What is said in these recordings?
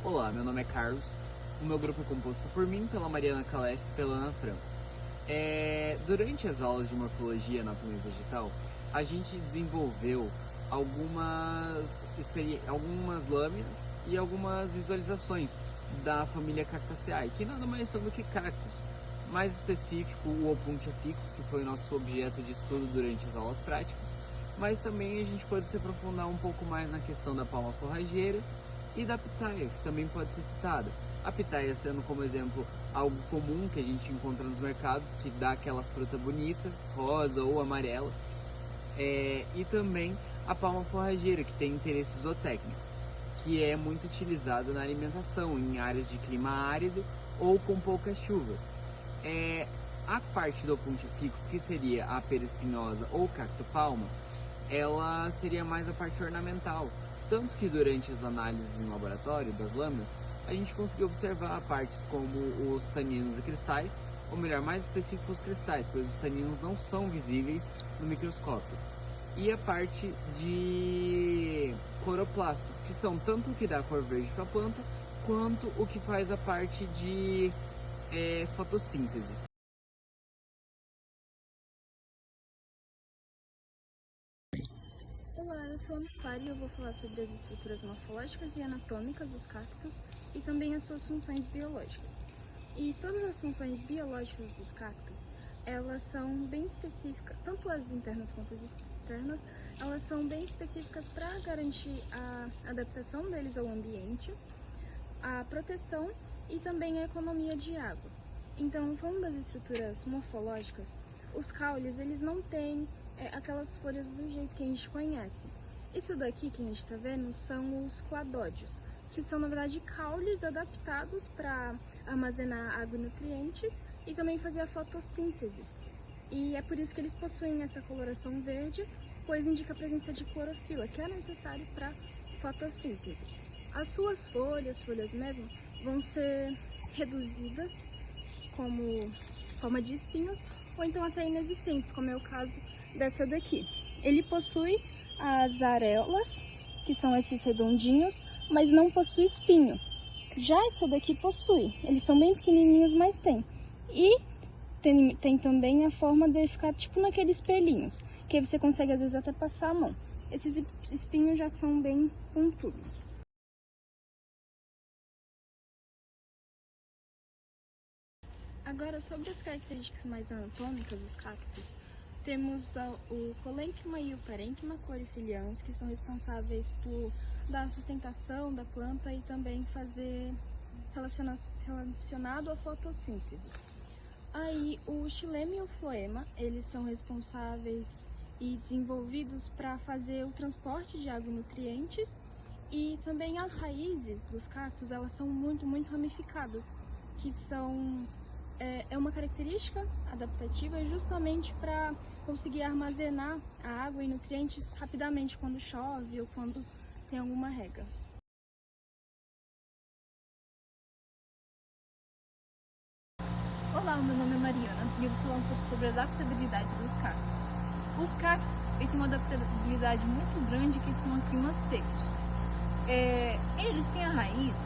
Olá, meu nome é Carlos, o meu grupo é composto por mim, pela Mariana Calef e pela Ana Franco. Durante as aulas de morfologia e anatomia vegetal, a gente desenvolveu algumas lâminas e algumas visualizações da família Cactaceae, que nada mais são do que cactos. Mais específico, o Opuntia ficus, que foi o nosso objeto de estudo durante as aulas práticas, mas também a gente pode se aprofundar um pouco mais na questão da palma forrageira e da pitaia, que também pode ser citada. A pitaia sendo como exemplo algo comum que a gente encontra nos mercados, que dá aquela fruta bonita, rosa ou amarela, e também a palma forrageira, que tem interesse zootécnico, que é muito utilizada na alimentação em áreas de clima árido ou com poucas chuvas. A parte do Opuntia ficus, que seria a pera espinhosa ou cacto palma, ela seria mais a parte ornamental, tanto que durante as análises em laboratório das lâminas, a gente conseguiu observar partes como os taninos e cristais, ou melhor, mais específico os cristais, pois os taninos não são visíveis no microscópio. E a parte de cloroplastos, que são tanto o que dá a cor verde para a planta, quanto o que faz a parte de fotossíntese. Olá, eu sou a Ana Clara e eu vou falar sobre as estruturas morfológicas e anatômicas dos cactos e também as suas funções biológicas. E todas as funções biológicas dos cactos, elas são bem específicas, tanto as internas quanto as externas, elas são bem específicas para garantir a adaptação deles ao ambiente, a proteção e também a economia de água. Então, falando das estruturas morfológicas, os caules, eles não têm aquelas folhas do jeito que a gente conhece. Isso daqui que a gente está vendo são os cladódios, que são na verdade caules adaptados para armazenar água e nutrientes e também fazer a fotossíntese. E é por isso que eles possuem essa coloração verde, pois indica a presença de clorofila, que é necessário para fotossíntese. As suas folhas mesmo, vão ser reduzidas como forma de espinhos ou então até inexistentes, como é o caso dessa daqui. Ele possui as areolas, que são esses redondinhos, mas não possui espinho. Já essa daqui possui, eles são bem pequenininhos, mas tem. E tem também a forma de ficar tipo naqueles pelinhos, que aí você consegue às vezes até passar a mão. Esses espinhos já são bem pontudos. Agora, sobre as características mais anatômicas dos cactos, temos o colênquima e o parênquima corifilianos, que são responsáveis por dar sustentação da planta e também fazer relacionado à fotossíntese. Aí, o xilema e o floema, eles são responsáveis e desenvolvidos para fazer o transporte de água e nutrientes, e também as raízes dos cactos, elas são muito ramificadas, que são uma característica adaptativa justamente para conseguir armazenar a água e nutrientes rapidamente quando chove ou quando tem alguma rega. Olá, meu nome é Mariana e eu vou falar um pouco sobre a adaptabilidade dos cactos. Os cactos têm uma adaptabilidade muito grande que estão em climas secos. Eles têm a raiz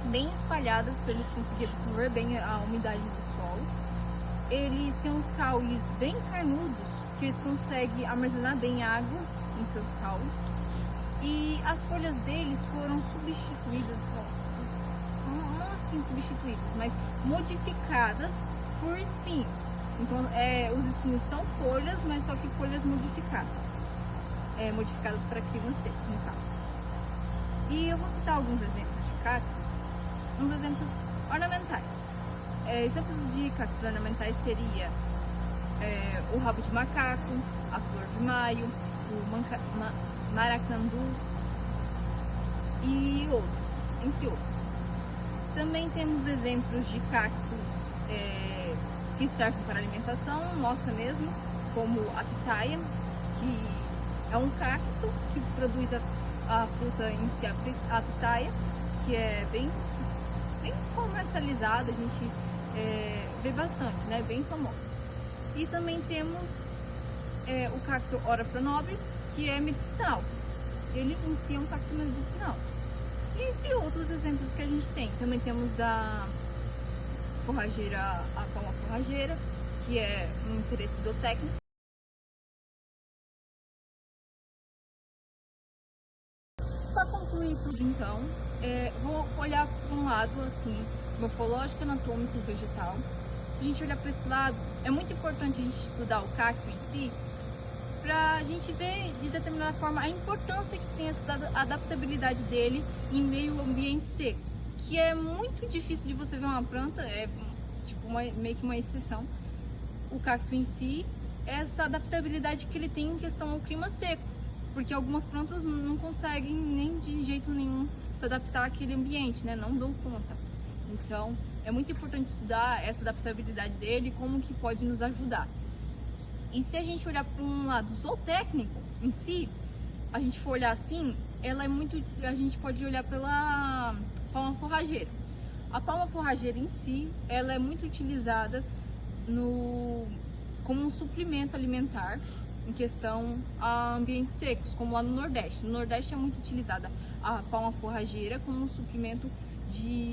bem espalhadas para eles conseguirem absorver bem a umidade do solo. Eles têm os caules bem carnudos, que eles conseguem armazenar bem água em seus caules. E as folhas deles foram substituídas, não assim substituídas, mas modificadas por espinhos. Então, os espinhos são folhas, mas só que folhas modificadas. Modificadas para clima seco, no caso. E eu vou citar alguns exemplos de cactos, uns exemplos ornamentais. Exemplos de cactos ornamentais seria o rabo de macaco, a flor de maio, o maracnandu e outros, entre outros. Também temos exemplos de cactos que servem para alimentação, nossa mesmo, como a pitaia, que é um cacto que produz a fruta em si, a pitaia, que é bem comercializada, a gente vê bastante, né? Bem famosa. E também temos o cacto Ora Pronobis, que é medicinal. Ele em si é um cacto medicinal. entre outros exemplos que a gente tem. Também temos a forrageira, a palma forrageira, que é um interesse zootécnico. Para concluir tudo, então, vou olhar para um lado assim, morfológico, anatômico e vegetal. Se a gente olhar para esse lado, é muito importante a gente estudar o cacto em si, para a gente ver de determinada forma a importância que tem essa adaptabilidade dele em meio ao ambiente seco, que é muito difícil de você ver uma planta, é tipo meio que uma exceção. O cacto em si, essa adaptabilidade que ele tem em questão ao clima seco, porque algumas plantas não conseguem nem de jeito nenhum se adaptar àquele ambiente, né? Não dão conta. Então, é muito importante estudar essa adaptabilidade dele e como que pode nos ajudar. E se a gente olhar para um lado zootécnico em si, a gente for olhar assim, ela é muito, a gente pode olhar pela palma forrageira. A palma forrageira em si, ela é muito utilizada como um suplemento alimentar em questão a ambientes secos, como lá no Nordeste. No Nordeste é muito utilizada a palma forrageira como um suplemento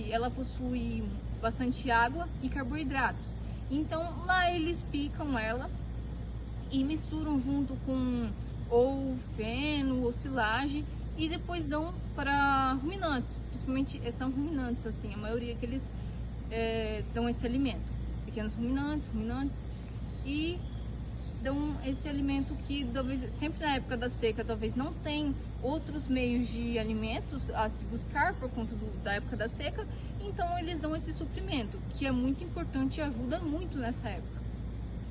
ela possui bastante água e carboidratos. Então lá eles picam ela e misturam junto com ou feno ou silagem e depois dão para ruminantes, principalmente são ruminantes assim, a maioria que eles dão esse alimento, pequenos ruminantes e dão esse alimento que talvez sempre na época da seca talvez não tem outros meios de alimentos a se buscar por conta da época da seca, então eles dão esse suplemento que é muito importante e ajuda muito nessa época.